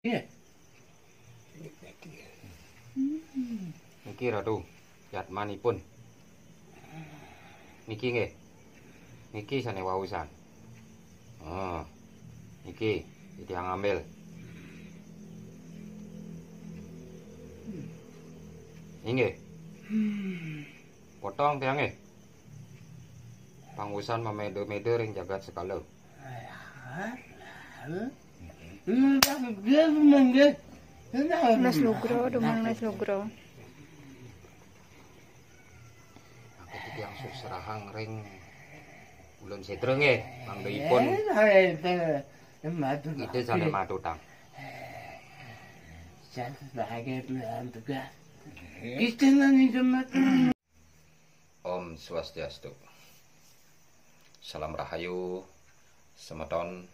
Iya. Niki ratu yatmanipun. Niki nggih. Niki sane wausan. Oh. Niki tiyang ngambil. Nggih. Potong tiyang nggih. Pangusan memedo-medo ring jagat sekala. Nas Lugro, dumang Nas Lugro. Aku tiyang susrahang ring ulun sedra nggih, mangdaipun ide sane matutang. Om Swastiastu. Salam Rahayu, semeton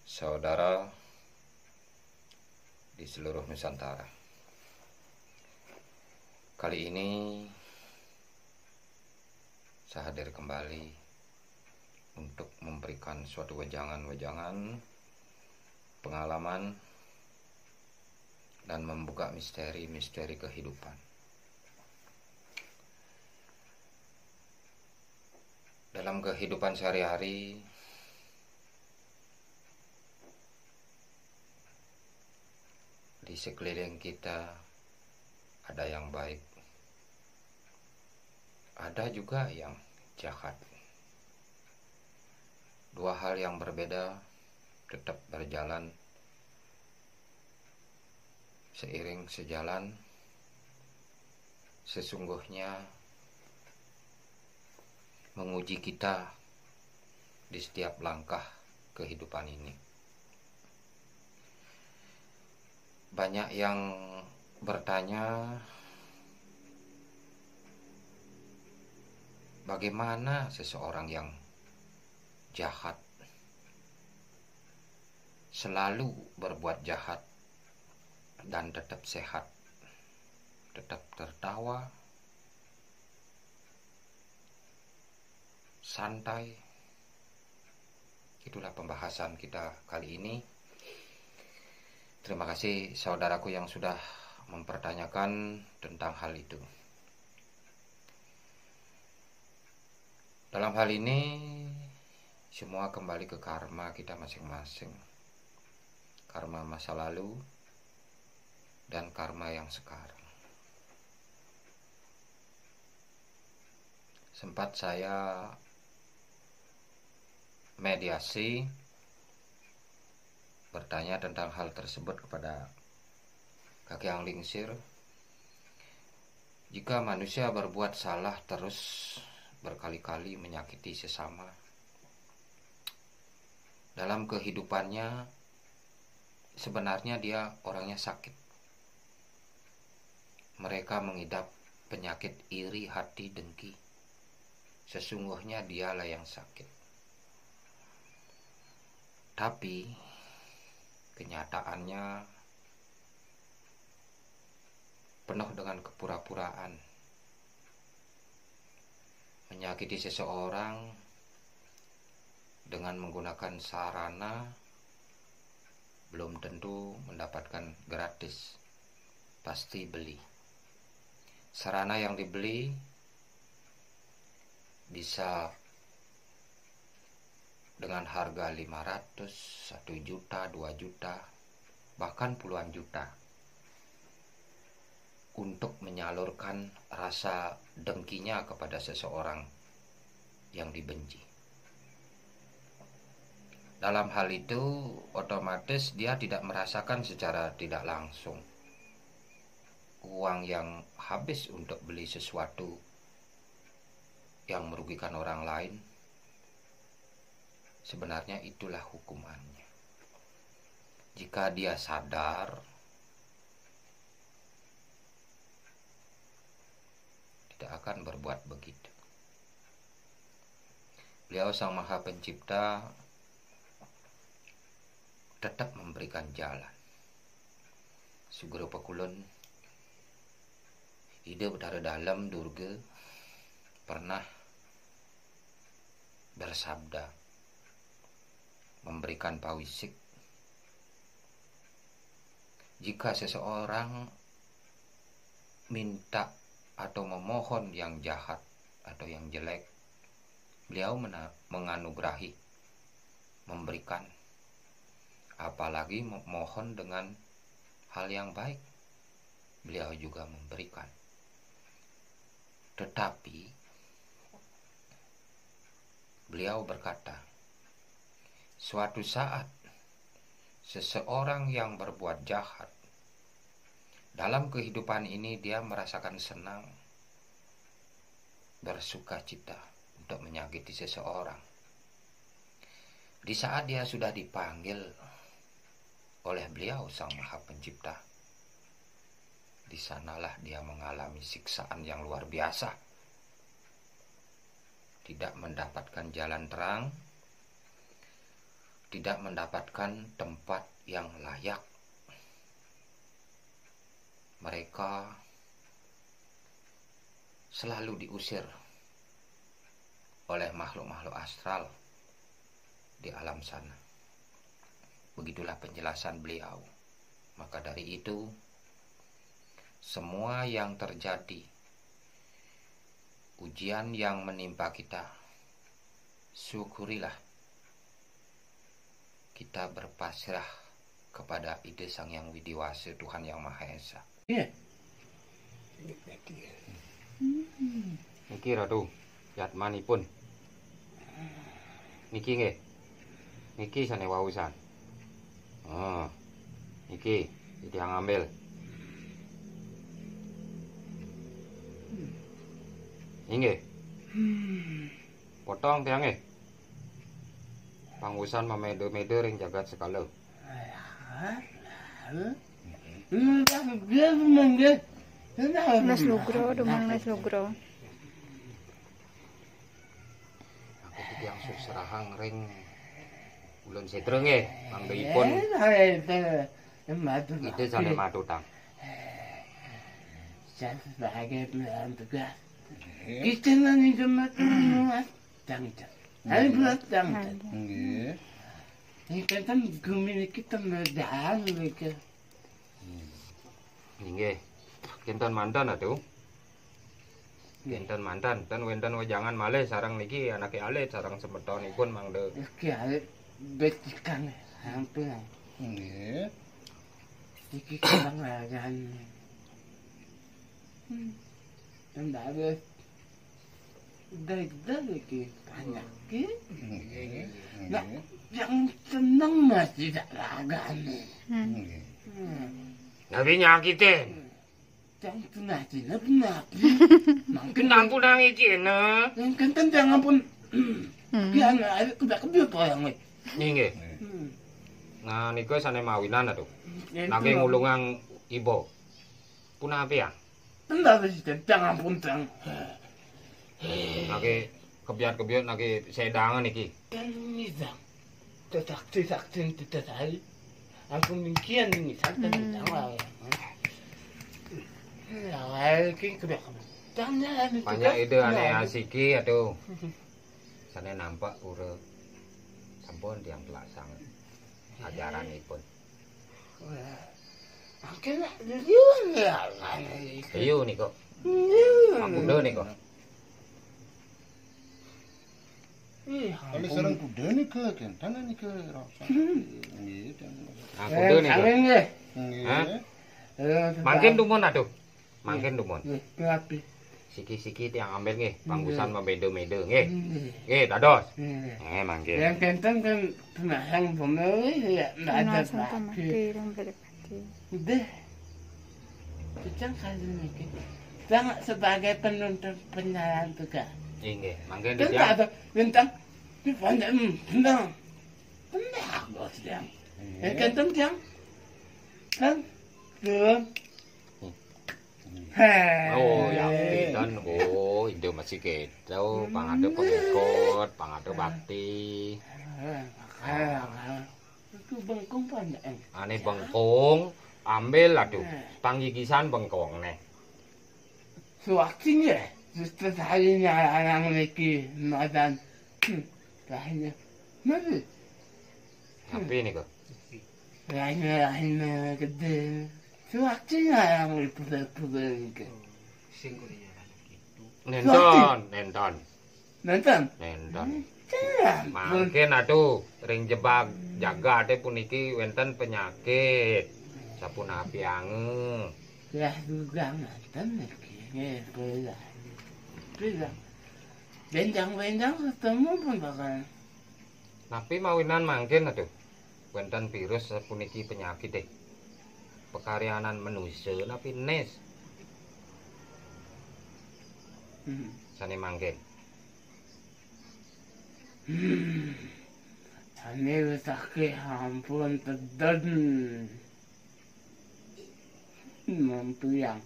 saudara di seluruh Nusantara. Kali ini saya hadir kembali untuk memberikan suatu wejangan-wejangan pengalaman dan membuka misteri-misteri kehidupan. Dalam kehidupan sehari-hari, di sekeliling kita ada yang baik, ada juga yang jahat. Dua hal yang berbeda tetap berjalan seiring sejalan. Sesungguhnya menguji kita di setiap langkah kehidupan ini. Banyak yang bertanya, bagaimana seseorang yang jahat selalu berbuat jahat dan tetap sehat, tetap tertawa, santai. Itulah pembahasan kita kali ini. Terima kasih saudaraku yang sudah mempertanyakan tentang hal itu. Dalam hal ini semua kembali ke karma kita masing-masing. Karma masa lalu dan karma yang sekarang. Sempat saya mediasi bertanya tentang hal tersebut kepada Kakek Lingsir. Jika manusia berbuat salah terus berkali-kali menyakiti sesama, dalam kehidupannya sebenarnya dia orangnya sakit. Mereka mengidap penyakit iri hati dengki. Sesungguhnya dialah yang sakit. Tapi kenyataannya penuh dengan kepura-puraan. Menyakiti seseorang dengan menggunakan sarana belum tentu mendapatkan gratis. Pasti beli. Sarana yang dibeli bisa dengan harga 500, 1 juta, 2 juta, bahkan puluhan juta, untuk menyalurkan rasa dengkinya kepada seseorang yang dibenci. Dalam hal itu otomatis dia tidak merasakan secara tidak langsung uang yang habis untuk beli sesuatu yang merugikan orang lain. Sebenarnya itulah hukumannya. Jika dia sadar, tidak akan berbuat begitu. Beliau Sang Maha Pencipta tetap memberikan jalan. Sugro Pakulun ide betara dalam Durga pernah bersabda, memberikan pawisik jika seseorang minta atau memohon yang jahat atau yang jelek, beliau menganugerahi, memberikan. Apalagi memohon dengan hal yang baik, beliau juga memberikan. Tetapi beliau berkata, suatu saat seseorang yang berbuat jahat, dalam kehidupan ini dia merasakan senang, bersuka cita untuk menyakiti seseorang. Di saat dia sudah dipanggil oleh beliau Sang Maha Pencipta, di sanalah dia mengalami siksaan yang luar biasa. Tidak mendapatkan jalan terang, tidak mendapatkan tempat yang layak. Mereka selalu diusir oleh makhluk-makhluk astral di alam sana. Begitulah penjelasan beliau. Maka dari itu, semua yang terjadi, ujian yang menimpa kita, syukurilah. Kita berpasrah kepada ide Sang Yang Widiwasa, Tuhan Yang Maha Esa. Iya. Niki ratu, yatmanipun. Niki nggih. Niki sane wausan. Oh, niki yang ambil. Inggih. Potong tiange. Pangusan memede-mede ring jagat sekala. Nas lugro, dumang nas lugro. Aku tiyang susrahang ring ulun setre nggih, mangdeipun ide sane matutang. Sebagai pelayan tugas, kita nanti cuma tangga. Hari bulan tangga. Ini kan gumi kita medal mereka. Nggih. Kinten mantan atuh. Kinten mantan, ten wenten wejangan malih sareng niki anake alit sareng semetonipun mangde. Iki alit betikan hampir. Nggih. Iki kadang lagan. Tanda ada dari ki banyak ki. Nah, yang senang masih tidak lagan. Tapi nyakitin. Yang tunah tidak benar. Mungkin ampun nang iki ne. Yang kenten jangan pun. Kian ada kebak-kebak apa yang ini. Nggih. Nah niku sane mawinan atuh. Nanging ngulungang ibu. Punapa ya? Tanda sih jangan pun tang. Nanging kebiat-kebiat nanging sedangan iki. Ini tang. Tidak hari. Aku mungkin ini santai tahu. Ya, ki kebak-kebak. Banyak ide aneh asiki atuh. Sane nampak pura sampun tiyang pelaksana ajaranipun. Akhirnya dia Ayo niko. Makudo niko. Kalau sekarang kuda nih ke kentang nih ke rasa. Nggih. Makudo niko. Hah? Nggih. Mangkin tumun atuh. Mangkin tumun. Kenapa? Siki-siki tiyang ambil nggih, panggusan memede-mede nggih. Nggih, dados. Mangkin. Yang kentang kan penahan pemilih ya enggak ada Nasan lagi. pamati, lang balik pati. Udah. Kecang kali ini. Sangat sebagai penuntut penyalaan tugas. Nggih, mangkin Kan tiyang. ada bintang. Di pandai tenang. Tenang bos yang. Yang kentang yang. Kan. Belum. Oh, ya pinten. Oh, Indo masih kedo, pangado pengikut, pangado bakti. Itu bengkong banyak. Ane bengkong, ambil aduh. Panggigisan bengkong neh. Sewaktunya, justru harinya anak lagi madan. Harinya, mana? Tapi nih kok. lain gede. Suaknya yang pura-pura gitu. Nonton. Nonton? Mungkin atuh ring jebak jaga teh puniki wenten penyakit sapunapi ange. Ya juga nonton lagi. Bilang. Benjang-benjang ketemu pun bakal. Tapi mawinan mangkin atuh wenten virus sapuniki penyakit teh. Pekaryanan manusia napi nes. Sane mangkin. Ini sakit ampun teden. Mampu yang.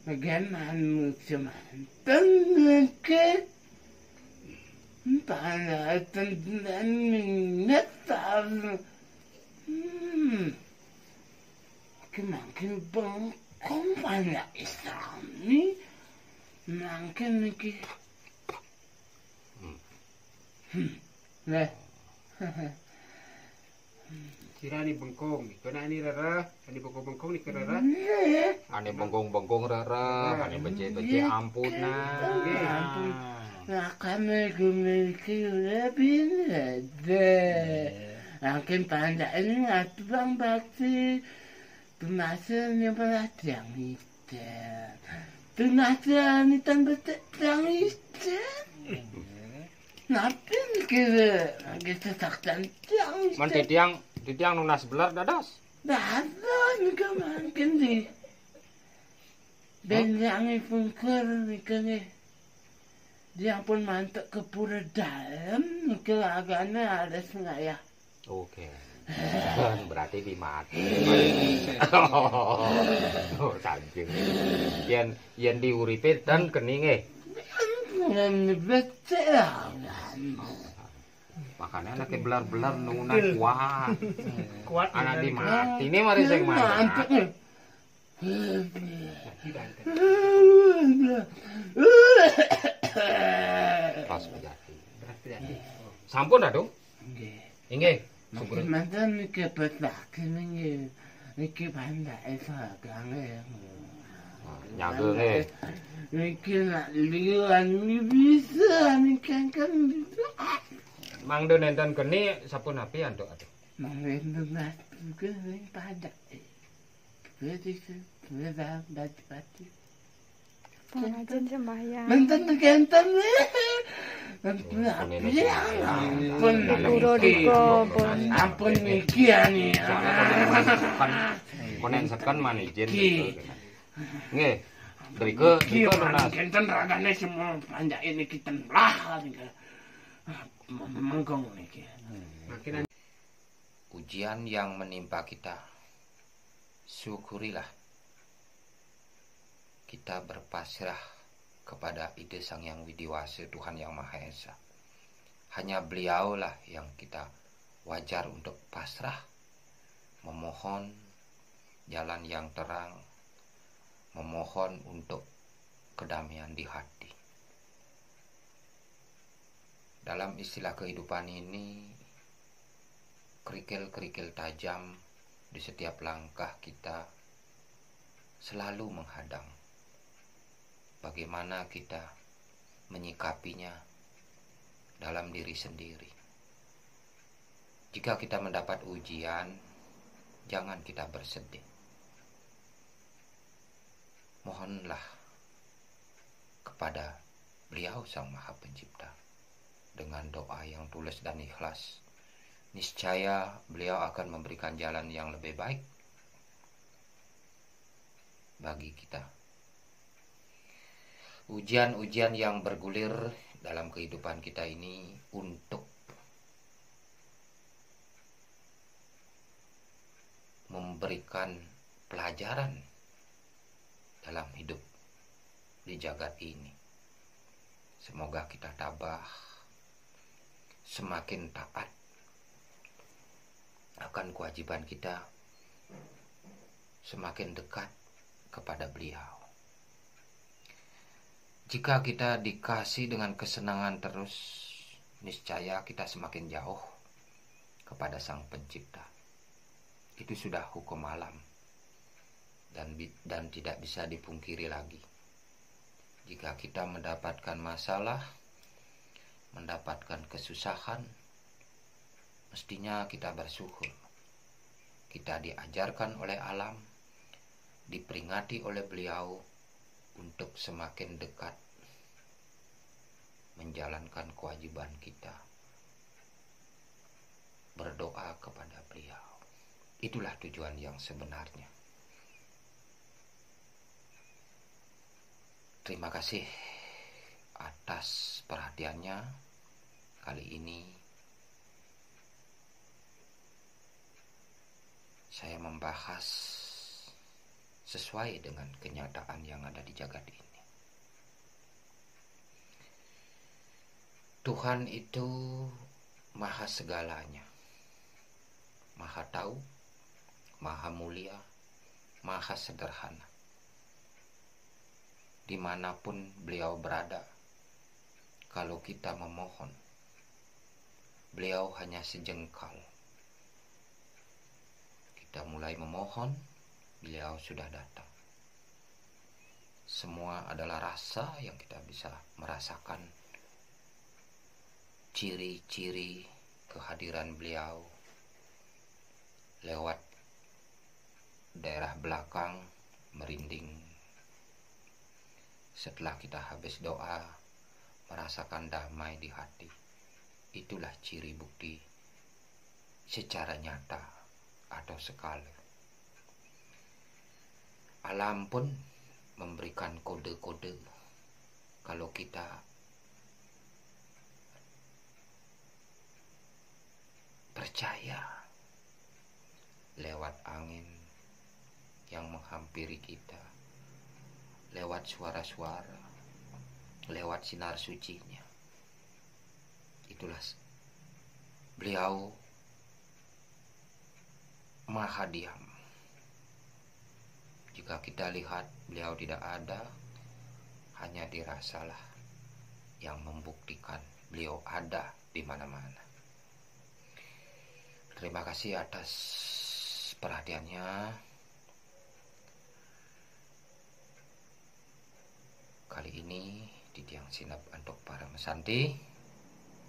Bagaimana cuman ke pada tenden mengetar. Makin bengkong pada Islami makin ke. Nah. Sirani bengkong, kena ni rara, ani bengkong ni kerara. Ane bengkong rara, ane bece ampun Ampun. Nah, kami memiliki lebih ada. Makin pandai ini bang bakti. Pemasarannya yang itu. Pemasaran itu yang itu. Napin kita saktan yang itu. Man titiang nunas belar dadas. Dadas nika makin di. Dan yang pungkur nika nih. Dia pun mantuk ke pura dalam nika agaknya ada sengaja. Oke. Berarti di mati. Oh, sanjung. Yen diuripe dan keninge. Yang betul. Makanya anaknya belar-belar nungunan kuat. Kuat Anak di mati. Ini mari sing mati. Pas berjati. Sampun atuh? Inggih. Makin mantan nika betakin ini. Niki pandai sagange. Nyage. Niki nak lian ni bisa nika kan bisa. Mang do nenten keni sapunapi atuh atuh. Mangin nak ke ning pandai. Berarti sudah bati. Pengajian sembahyang. Mantan kenten. Puro di kebon. Ampun niki ani. Konen sekan man izin. Nggih. Drike nunas. Kenten ragane semua pandai niki tenlah nika. Menggong niki. Ujian yang menimpa kita, syukurilah. Kita berpasrah kepada ide Sang Yang Widiwasa, Tuhan Yang Maha Esa. Hanya Beliaulah yang kita wajar untuk pasrah, memohon jalan yang terang, memohon untuk kedamaian di hati. Dalam istilah kehidupan ini, kerikil-kerikil tajam di setiap langkah kita selalu menghadang. Bagaimana kita menyikapinya dalam diri sendiri. Jika kita mendapat ujian, jangan kita bersedih. Mohonlah kepada Beliau Sang Maha Pencipta dengan doa yang tulus dan ikhlas. Niscaya Beliau akan memberikan jalan yang lebih baik bagi kita. Ujian-ujian yang bergulir dalam kehidupan kita ini untuk memberikan pelajaran dalam hidup di jagat ini. Semoga kita tabah, semakin taat akan kewajiban kita, semakin dekat kepada Beliau. Jika kita dikasih dengan kesenangan terus, niscaya kita semakin jauh kepada Sang Pencipta. Itu sudah hukum alam dan tidak bisa dipungkiri lagi. Jika kita mendapatkan masalah, mendapatkan kesusahan, mestinya kita bersyukur. Kita diajarkan oleh alam, diperingati oleh beliau untuk semakin dekat menjalankan kewajiban kita, berdoa kepada beliau. Itulah tujuan yang sebenarnya. Terima kasih atas perhatiannya. Kali ini saya membahas sesuai dengan kenyataan yang ada di jagat ini. Tuhan itu maha segalanya, maha tahu, maha mulia, maha sederhana. Dimanapun beliau berada, kalau kita memohon, beliau hanya sejengkal. Kita mulai memohon, beliau sudah datang. Semua adalah rasa yang kita bisa merasakan, ciri-ciri kehadiran beliau lewat daerah belakang merinding. Setelah kita habis doa, merasakan damai di hati. Itulah ciri bukti secara nyata atau sekali. Alam pun memberikan kode-kode kalau kita percaya lewat angin yang menghampiri kita, lewat suara-suara, lewat sinar sucinya. Itulah beliau maha diam. Jika kita lihat beliau tidak ada, hanya dirasalah yang membuktikan beliau ada di mana-mana. Terima kasih atas perhatiannya. Kali ini di tiang sinap untuk para mesanti.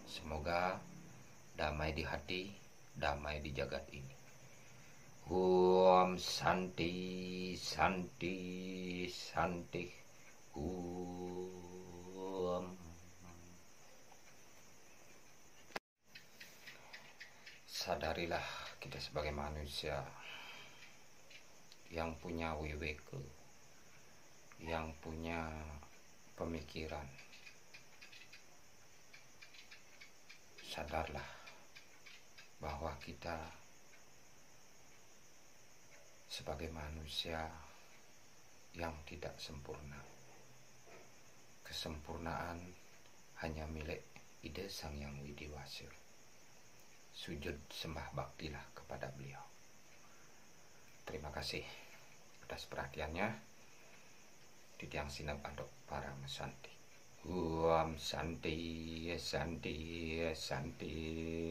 Semoga damai di hati, damai di jagat ini. Om Santi, Santi, Santi. Om. Sadarilah kita sebagai manusia yang punya weweke, yang punya pemikiran. Sadarlah bahwa kita sebagai manusia yang tidak sempurna. Kesempurnaan hanya milik ide Sang Yang Widi Wasi. Sujud sembah baktilah kepada beliau. Terima kasih atas perhatiannya. Di tiang sinap untuk para mesanti. Om Santi, Santi, Santi.